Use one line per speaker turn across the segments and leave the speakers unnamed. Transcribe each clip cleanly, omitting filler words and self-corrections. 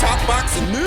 Top boxing news.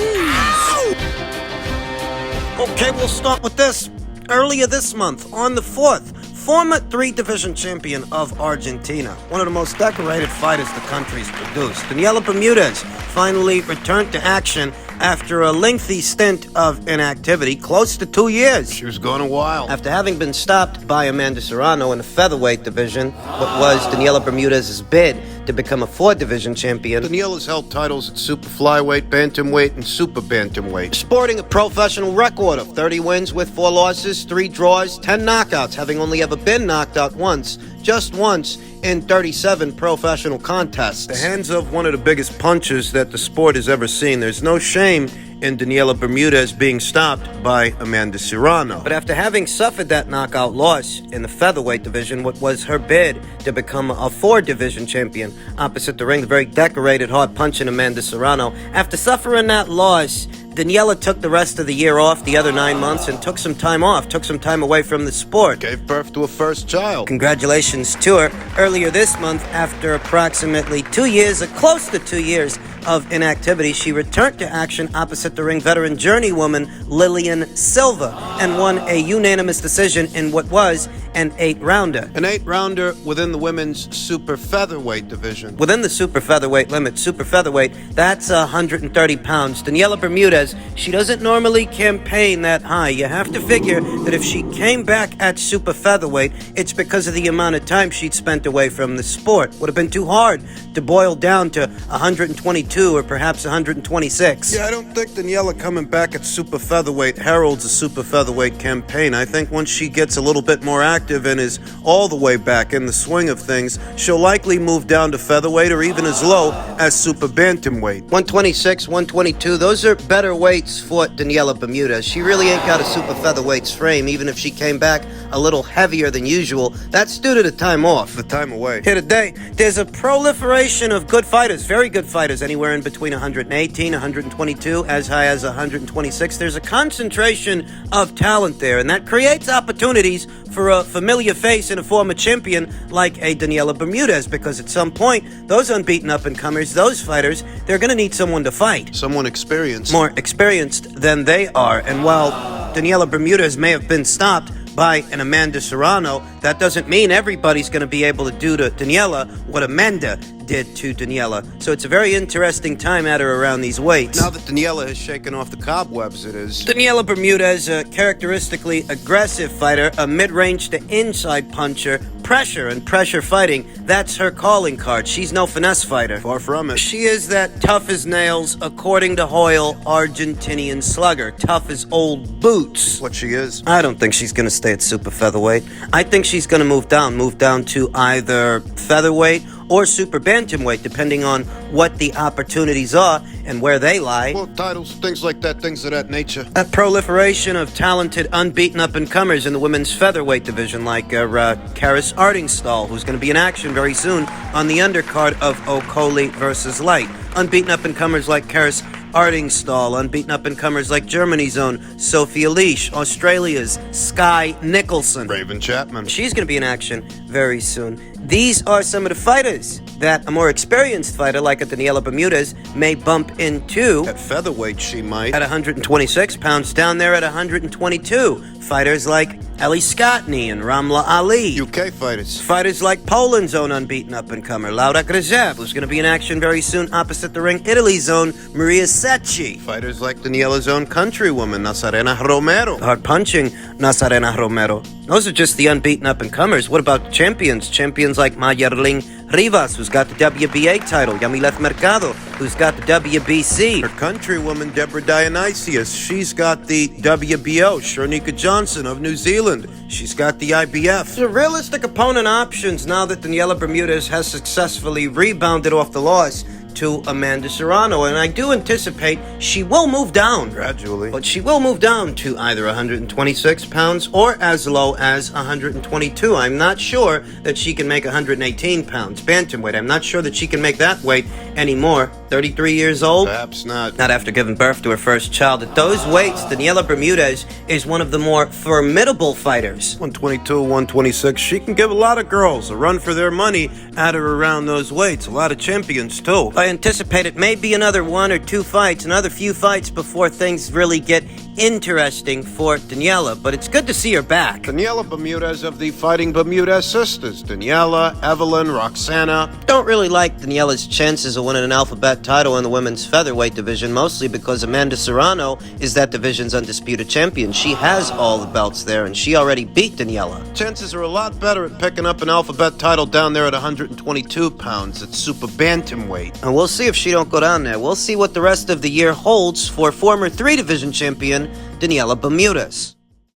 Okay, we'll start with this. Earlier this month, on the 4th, former 3-division champion of Argentina, one of the most decorated fighters the country's produced, Daniela Bermudez, finally returned to action after a lengthy stint of inactivity, close to 2 years.
She was gone a while.
After having been stopped by Amanda Serrano in the featherweight division, what was Daniela Bermudez's bid to become a 4-division champion,
Daniela's held titles at super flyweight, bantamweight, and super bantamweight.
sporting a professional record of 30 wins with 4 losses, 3 draws, 10 knockouts, having only ever been knocked out once, just once, in 37 professional contests.
The hands of one of the biggest punchers that the sport has ever seen. There's no shame in Daniela Bermudez being stopped by Amanda Serrano.
But after having suffered that knockout loss in the featherweight division, what was her bid to become a 4-division champion opposite the ring, the very decorated, hard-punching Amanda Serrano, after suffering that loss, Daniela took the rest of the year off, the other 9 months, and took some time off, took some time away from the sport.
Gave birth to a first child.
Congratulations to her. Earlier this month, after approximately 2 years, or close to 2 years of inactivity, she returned to action opposite the ring veteran journeywoman Lilian Silva and won a unanimous decision in what was an 8-rounder.
An 8-rounder within the women's super featherweight division.
Within the super featherweight limit, super featherweight, that's 130 pounds. Daniela Bermudez, she doesn't normally campaign that high. You have to figure that if she came back at super featherweight, it's because of the amount of time she'd spent away from the sport. Would have been too hard to boil down to 122 or perhaps 126.
Yeah, I don't think Daniela coming back at super featherweight heralds a super featherweight campaign. I think once she gets a little bit more active and is all the way back in the swing of things, she'll likely move down to featherweight or even as low as super bantamweight.
126, 122, those are better weights for Daniela Bermudez. She really ain't got a super featherweight's frame, even if she came back a little heavier than usual. That's due to the time off.
The time away.
Here today, there's a proliferation of good fighters, very good fighters, anywhere in between 118, 122, as high as 126. There's a concentration of talent there, and that creates opportunities for a familiar face and a former champion like a Daniela Bermudez, because at some point, those unbeaten up-and-comers, those fighters, they're going to need someone to fight.
Someone experienced.
More experienced than they are. And while Daniela Bermudez may have been stopped by an Amanda Serrano, that doesn't mean everybody's going to be able to do to Daniela what Amanda did to Daniela. So it's a very interesting time at her around these weights.
Now that Daniela has shaken off the cobwebs, it is.
Daniela Bermudez, a characteristically aggressive fighter, a mid-range to inside puncher, pressure and pressure fighting, that's her calling card. She's no finesse fighter.
Far from it.
She is that tough as nails, according to Hoyle, Argentinian slugger. Tough as old boots.
What she is.
I don't think she's going to stay at super featherweight. I think she's going to move down to either featherweight or super bantamweight, depending on what the opportunities are and where they lie.
Well, titles, things like that, things of that nature.
A proliferation of talented, unbeaten up-and-comers in the women's featherweight division, like Karis Artingstall, who's going to be in action very soon on the undercard of Okoli versus Light. Unbeaten up-and-comers like Karis Artingstall, unbeaten up-and-comers like Germany's own Sophia Leash, Australia's Sky Nicholson.
Raven Chapman.
She's going to be in action very soon. These are some of the fighters that a more experienced fighter like a Daniela Bermudez may bump into.
At featherweight, she might.
At 126 pounds, down there at 122. Fighters like Ali Skotny and Ramla Ali.
UK fighters.
Fighters like Poland's own unbeaten up-and-comer, Laura Grzev, who's going to be in action very soon opposite the ring, Italy's own Maria Secchi.
Fighters like Daniela's own countrywoman, Nazarena Romero.
Hard-punching Nazarena Romero. Those are just the unbeaten up-and-comers. What about champions? Champions like Mayerling Rivas, who's got the WBA title. Yamilet Mercado, who's got the WBC.
Her countrywoman, Deborah Dionysius, she's got the WBO. Shernika Johnson of New Zealand, she's got the IBF.
The realistic opponent options now that Daniela Bermudez has successfully rebounded off the loss to Amanda Serrano, and I do anticipate she will move down
gradually,
but she will move down to either 126 pounds or as low as 122. I'm not sure that she can make 118 pounds bantamweight. I'm not sure that she can make that weight anymore. 33 years old?
Perhaps not.
Not after giving birth to her first child. At those weights, Daniela Bermudez is one of the more formidable fighters.
122, 126. She can give a lot of girls a run for their money at or around those weights. A lot of champions, too.
I anticipate it may be another 1 or 2 fights, another few fights before things really get interesting for Daniela, but it's good to see her back.
Daniela Bermudez of the Fighting Bermudez sisters. Daniela, Evelyn, Roxana.
Don't really like Daniela's chances of winning an alphabet title in the women's featherweight division, mostly because Amanda Serrano is that division's undisputed champion. She has all the belts there, and she already beat Daniela.
Chances are a lot better at picking up an alphabet title down there at 122 pounds. It's super bantamweight.
And we'll see if she don't go down there. We'll see what the rest of the year holds for former 3-division champion Daniela Bermudez.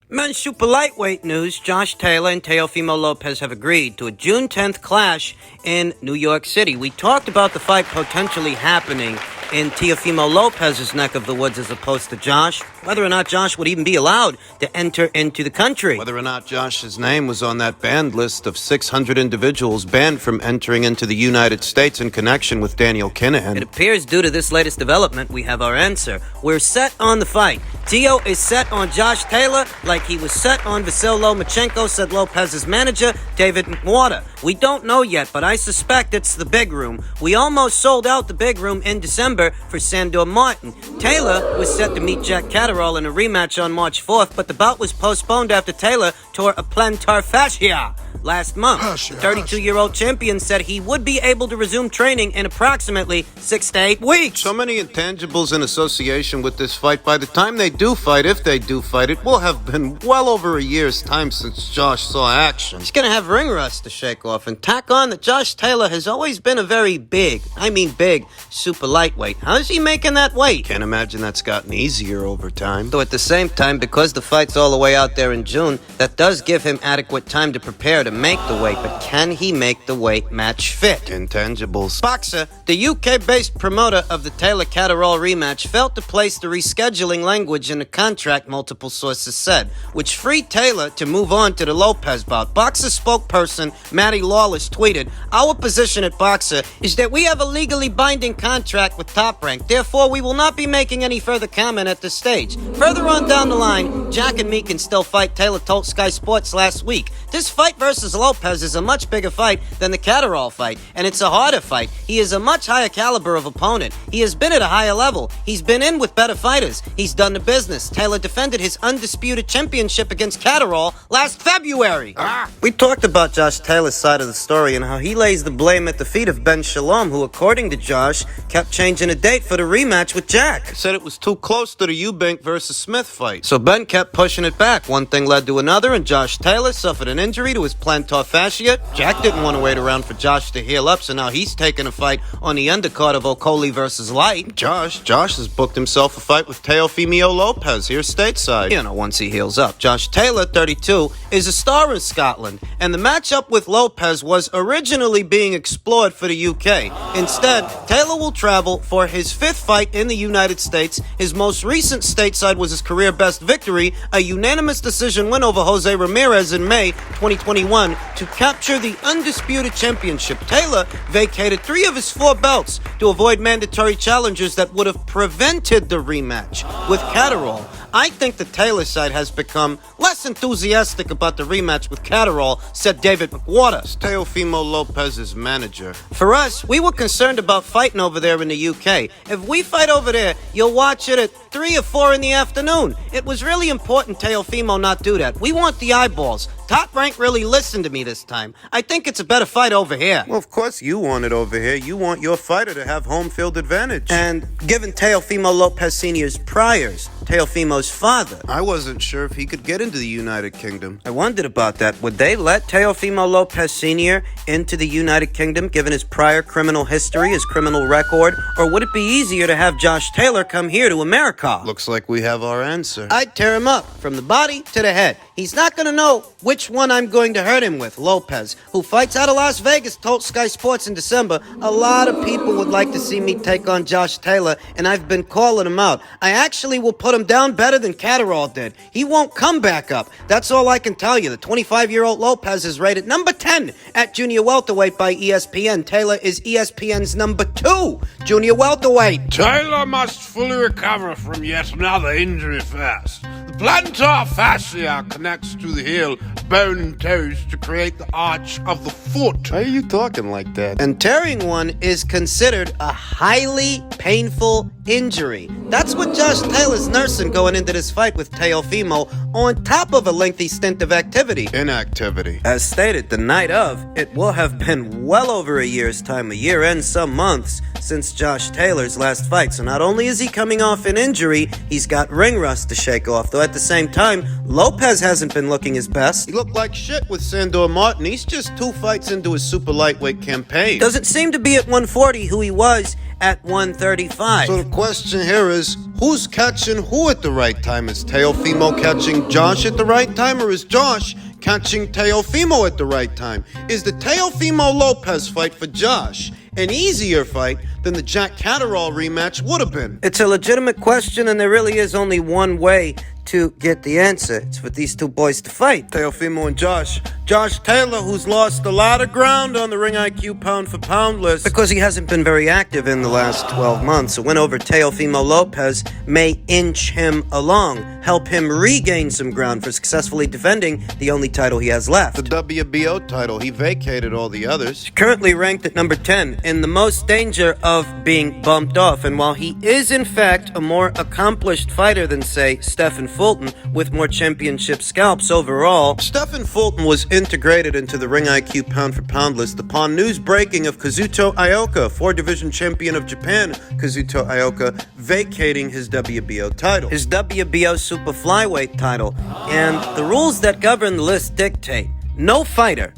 Men's super lightweight news, Josh Taylor and Teofimo Lopez have agreed to a June 10th clash in New York City. We talked about the fight potentially happening in Teofimo Lopez's neck of the woods as opposed to Josh, whether or not Josh would even be allowed to enter into the country.
Whether or not Josh's name was on that banned list of 600 individuals banned from entering into the United States in connection with Daniel Kinahan.
It appears due to this latest development, we have our answer. We're set on the fight. Teo is set on Josh Taylor like he was set on Vasyl Lomachenko, said Lopez's manager, David McWater. We don't know yet, but I suspect it's the big room. We almost sold out the big room in December for Sandor Martin. Taylor was set to meet Jack Catterall in a rematch on March 4th, but the bout was postponed after Taylor tore a plantar fascia last month. The 32-year-old champion said he would be able to resume training in approximately 6 to 8 weeks.
So many intangibles in association with this fight. By the time they do fight, if they do fight, it will have been well over a year's time since Josh saw action.
He's going to have ring rust to shake off, and tack on that Josh Taylor has always been a very big, super lightweight. How's he making that weight?
Can't imagine that's gotten easier over time.
Though at the same time, because the fight's all the way out there in June, that does give him adequate time to prepare to make the weight, but can he make the weight match fit?
Intangibles.
Boxer, the UK-based promoter of the Taylor-Catterall rematch, failed to place the rescheduling language in the contract, multiple sources said, which freed Taylor to move on to the Lopez bout. Boxer spokesperson Matty Lawless tweeted, "Our position at Boxer is that we have a legally binding contract with Top Rank. Therefore, we will not be making any further comment at this stage. Further on down the line, Jack and me can still fight," Taylor told Sky Sports last week. "This fight versus Lopez is a much bigger fight than the Catterall fight, and it's a harder fight. He is a much higher caliber of opponent. He has been at a higher level. He's been in with better fighters. He's done the business." Taylor defended his undisputed championship against Catterall last February. We talked about Josh Taylor's side of the story and how he lays the blame at the feet of Ben Shalom, who, according to Josh, kept changing a date for the rematch with Jack.
Said it was too close to the Eubank versus Smith fight.
So Ben kept pushing it back. One thing led to another, and Josh Taylor suffered an injury to his plantar fascia. Jack didn't want to wait around for Josh to heal up, so now he's taking a fight on the undercard of Okoli versus Light.
Josh has booked himself a fight with Teofimo Lopez here stateside.
Once he heals up. Josh Taylor, 32, is a star in Scotland, and the matchup with Lopez was originally being explored for the UK. Instead, Taylor will travel for his 5th fight in the United States. His most recent stateside was his career best victory, a unanimous decision win over Jose Ramirez in May 2021 to capture the undisputed championship. Taylor vacated 3 of his 4 belts to avoid mandatory challengers that would have prevented the rematch with Catterall. I think the Taylor side has become less enthusiastic about the rematch with Catterall, said David McWater,
Teofimo Lopez's manager.
"For us, we were concerned about fighting over there in the UK. If we fight over there, you'll watch it at 3 or 4 in the afternoon. It was really important Teofimo not do that. We want the eyeballs. Top Rank really listened to me this time. I think it's a better fight over here."
Well, of course you want it over here. You want your fighter to have home field advantage.
And given Teofimo Lopez Sr.'s priors, Teofimo's father,
I wasn't sure if he could get into the United Kingdom.
I wondered about that. Would they let Teofimo Lopez Sr. into the United Kingdom, given his prior criminal history, his criminal record? Or would it be easier to have Josh Taylor come here to America?
Looks like we have our answer.
I'd tear him up from the body to the head. He's not going to know which one I'm going to hurt him with. Lopez, who fights out of Las Vegas, told Sky Sports in December, "A lot of people would like to see me take on Josh Taylor, and I've been calling him out. I actually will put him down better than Catterall did. He won't come back up. That's all I can tell you. The 25-year-old Lopez is rated number 10 at junior welterweight by ESPN. Taylor is ESPN's number 2 junior welterweight.
Taylor must fully recover from yet another injury first. The plantar fascia connects to the heel, bone and toes to create the arch of the foot.
Why are you talking like that?
And tearing one is considered a highly painful injury. That's what Josh Taylor's nursing going into this fight with Teofimo, on top of a lengthy stint of activity.
Inactivity.
As stated the night of, it will have been well over a year's time, a year and some months, since Josh Taylor's last fight. So not only is he coming off an injury, he's got ring rust to shake off. Though at the same time, Lopez hasn't been looking his best.
He looked like shit with Sandor Martin. He's just 2 fights into his super lightweight campaign.
Doesn't seem to be at 140 who he was at 135.
So the question here is, who's catching who at the right time? Is Teofimo catching Josh at the right time, or is Josh catching Teofimo at the right time? Is the Teofimo-Lopez fight for Josh an easier fight than the Jack Catterall rematch would have been?
It's a legitimate question, and there really is only one way to get the answer. It's for these two boys to fight.
Teofimo and Josh. Josh Taylor, who's lost a lot of ground on the Ring IQ pound-for-pound list.
Because he hasn't been very active in the last 12 months. A win over Teofimo Lopez may inch him along, help him regain some ground for successfully defending the only title he has left.
The WBO title. He vacated all the others.
Currently ranked at number 10, in the most danger of being bumped off. And while he is, in fact, a more accomplished fighter than, say, Stephen Fulton, with more championship scalps overall,
Stephen Fulton was integrated into the Ring IQ pound-for-pound list upon news breaking of Kazuto Ioka, 4-division champion of Japan, Kazuto Ioka, vacating his WBO title.
his WBO super flyweight title. And the rules that govern the list dictate no fighter,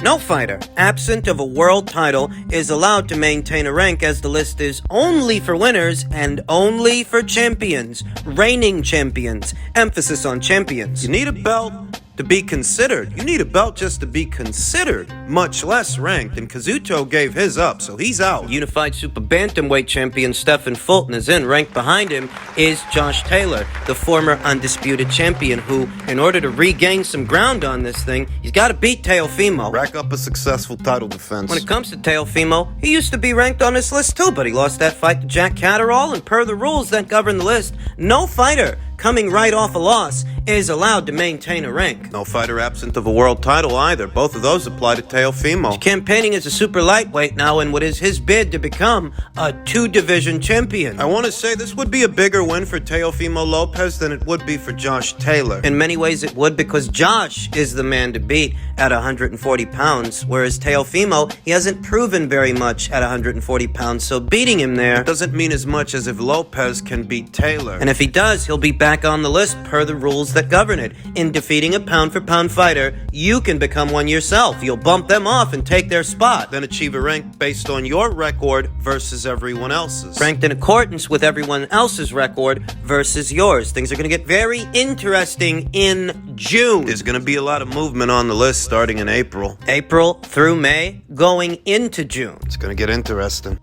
absent of a world title, is allowed to maintain a rank, as the list is only for winners and only for champions, reigning champions, emphasis on champions.
You need a belt to be considered. You need a belt just to be considered, much less ranked, and Kazuto gave his up, so he's out.
Unified super bantamweight champion Stephen Fulton is in. Ranked behind him is Josh Taylor, the former undisputed champion, who, in order to regain some ground on this thing, he's got to beat Teofimo.
Rack up a successful title defense.
When it comes to Teofimo, he used to be ranked on this list too, but he lost that fight to Jack Catterall, and per the rules that govern the list, no fighter coming right off a loss is allowed to maintain a rank.
No fighter absent of a world title either. Both of those apply to Teofimo.
He's campaigning as a super lightweight now in what is his bid to become a 2-division champion.
I want to say this would be a bigger win for Teofimo Lopez than it would be for Josh Taylor.
In many ways it would, because Josh is the man to beat at 140 pounds, whereas Teofimo, he hasn't proven very much at 140 pounds, so beating him there
doesn't mean as much as if Lopez can beat Taylor.
And if he does, he'll be back on the list per the rules that govern it. In defeating a pound-for-pound fighter, you can become one yourself. You'll bump them off and take their spot.
Then achieve a rank based on your record versus everyone else's.
Ranked in accordance with everyone else's record versus yours. Things are going to get very interesting in June.
There's going to be a lot of movement on the list starting in April.
April through May, going into June.
It's going to get interesting.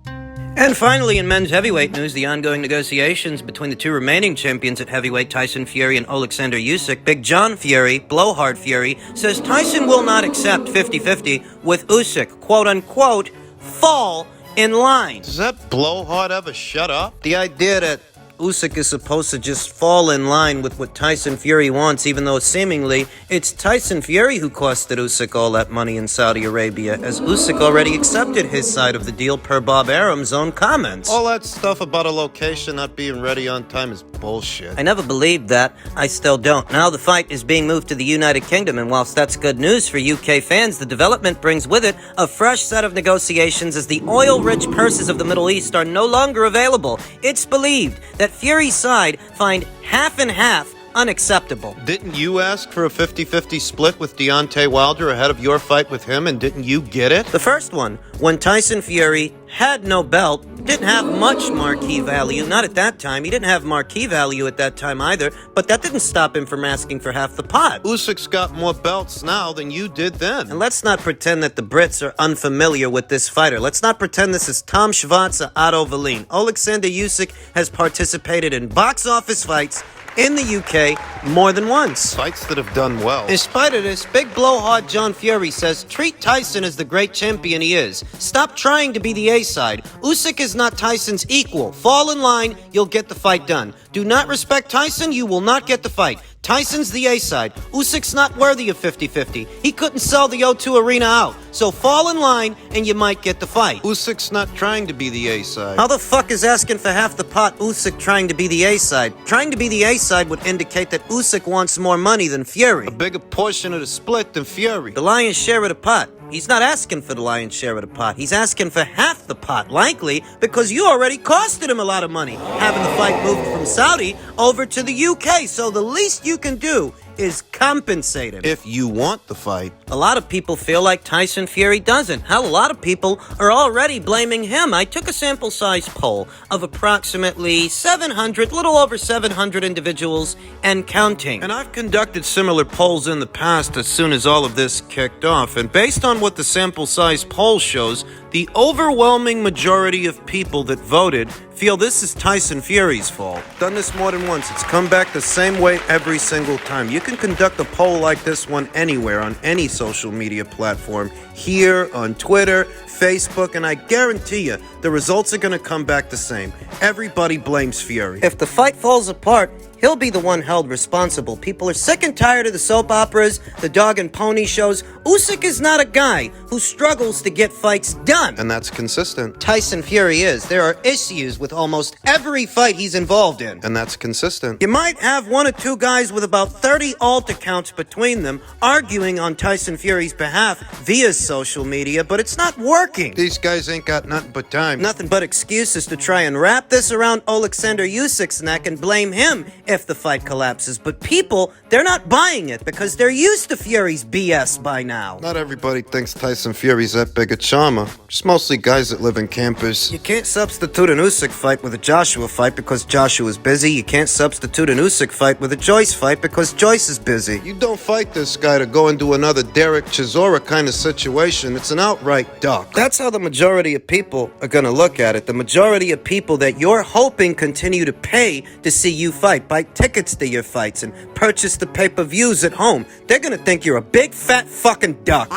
And finally, in men's heavyweight news, the ongoing negotiations between the two remaining champions at heavyweight, Tyson Fury and Alexander Usyk. Big John Fury, Blowhard Fury, says Tyson will not accept 50-50 with Usyk, quote-unquote, fall in line.
Does that blowhard ever shut up?
The idea that Usyk is supposed to just fall in line with what Tyson Fury wants, even though seemingly it's Tyson Fury who costed Usyk all that money in Saudi Arabia, as Usyk already accepted his side of the deal per Bob Arum's own comments.
All that stuff about a location not being ready on time is bullshit.
I never believed that. I still don't. Now the fight is being moved to the United Kingdom, and whilst that's good news for UK fans, the development brings with it a fresh set of negotiations, as the oil-rich purses of the Middle East are no longer available. It's believed that Fury's side find half and half unacceptable.
Didn't you ask for a 50-50 split with Deontay Wilder ahead of your fight with him, and didn't you get it?
The first one, when Tyson Fury had no belt, didn't have much marquee value. Not at that time. He didn't have marquee value at that time either, but that didn't stop him from asking for half the pot.
Usyk's got more belts now than you did then.
And let's not pretend that the Brits are unfamiliar with this fighter. Let's not pretend this is Tom Schwarz or Otto Wallin. Alexander Usyk has participated in box office fights in the UK more than once.
Fights that have done well.
In spite of this, big blowhard John Fury says, treat Tyson as the great champion he is. Stop trying to be the A-side. Usyk is not Tyson's equal. Fall in line, you'll get the fight done. Do not respect Tyson, you will not get the fight. Tyson's the A-side. Usyk's not worthy of 50-50. He couldn't sell the O2 Arena out. So fall in line and you might get the fight.
Usyk's not trying to be the A-side.
How the fuck is asking for half the pot Usyk trying to be the A-side? Trying to be the A-side would indicate that Usyk wants more money than Fury.
A bigger portion of the split than Fury.
The lion's share of the pot. He's not asking for the lion's share of the pot. He's asking for half the pot, likely because you already costed him a lot of money, having the fight moved from Saudi over to the UK. So the least you can do is compensate him.
If you want the fight.
A lot of people feel like Tyson Fury doesn't. Hell, a lot of people are already blaming him. I took a sample size poll of approximately 700, little over 700 individuals and counting.
And I've conducted similar polls in the past as soon as all of this kicked off. And based on what the sample size poll shows, the overwhelming majority of people that voted feel this is Tyson Fury's fault. Done this more than once. It's come back the same way every single time. You can conduct a poll like this one anywhere on any social media platform, here, on Twitter, Facebook, and I guarantee you the results are going to come back the same. Everybody blames Fury.
If the fight falls apart, he'll be the one held responsible. People are sick and tired of the soap operas, the dog and pony shows. Usyk is not a guy who struggles to get fights done.
And that's consistent.
Tyson Fury is. There are issues with almost every fight he's involved in.
And that's consistent.
You might have one or two guys with about 30 alt accounts between them arguing on Tyson Fury's behalf via social media, but it's not working.
These guys ain't got nothing but time.
Nothing but excuses to try and wrap this around Alexander Usyk's neck and blame him if the fight collapses. But people, they're not buying it because they're used to Fury's BS by now.
Not everybody thinks Tyson Fury's that big a charmer. It's mostly guys that live in campers.
You can't substitute an Usyk fight with a Joshua fight because Joshua's busy. You can't substitute an Usyk fight with a Joyce fight because Joyce is busy.
You don't fight this guy to go into another Derek Chisora kind of situation. It's an outright duck.
That's how the majority of people are going to look at it. The majority of people that you're hoping continue to pay to see you fight, buy tickets to your fights, and purchase the pay-per-views at home. They're going to think you're a big, fat fucking duck.